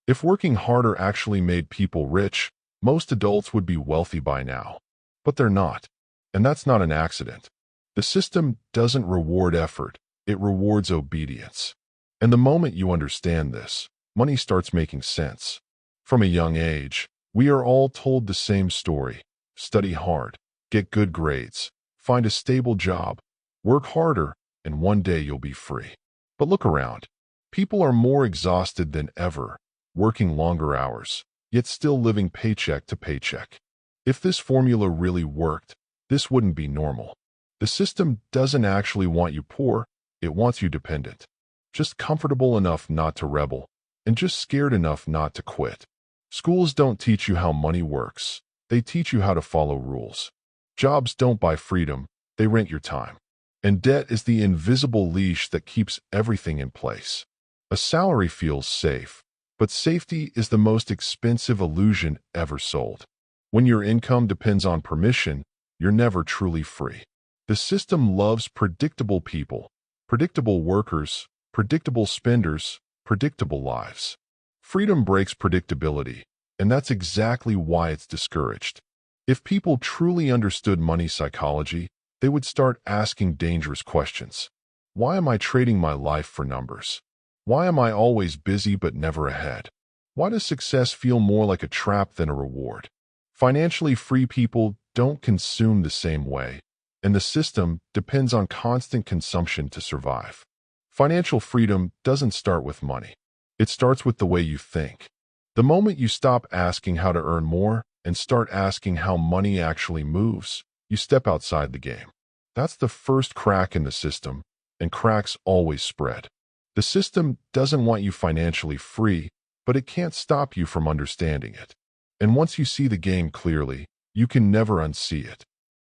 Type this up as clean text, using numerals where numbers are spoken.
If working harder actually made people rich, most adults would be wealthy by now. But they're not. And that's not an accident. The system doesn't reward effort, it rewards obedience. And the moment you understand this, money starts making sense. From a young age, we are all told the same story. Study hard, get good grades, find a stable job, work harder, and one day you'll be free. But look around. People are more exhausted than ever, working longer hours, yet still living paycheck to paycheck. If this formula really worked, this wouldn't be normal. The system doesn't actually want you poor, it wants you dependent. Just comfortable enough not to rebel, and just scared enough not to quit. Schools don't teach you how money works, they teach you how to follow rules. Jobs don't buy freedom, they rent your time. And debt is the invisible leash that keeps everything in place. A salary feels safe, but safety is the most expensive illusion ever sold. When your income depends on permission, you're never truly free. The system loves predictable people, predictable workers, predictable spenders, predictable lives. Freedom breaks predictability, and that's exactly why it's discouraged. If people truly understood money psychology, they would start asking dangerous questions. Why am I trading my life for numbers? Why am I always busy but never ahead? Why does success feel more like a trap than a reward? Financially free people don't consume the same way, and the system depends on constant consumption to survive. Financial freedom doesn't start with money. It starts with the way you think. The moment you stop asking how to earn more and start asking how money actually moves, you step outside the game. That's the first crack in the system, and cracks always spread. The system doesn't want you financially free, but it can't stop you from understanding it. And once you see the game clearly, you can never unsee it.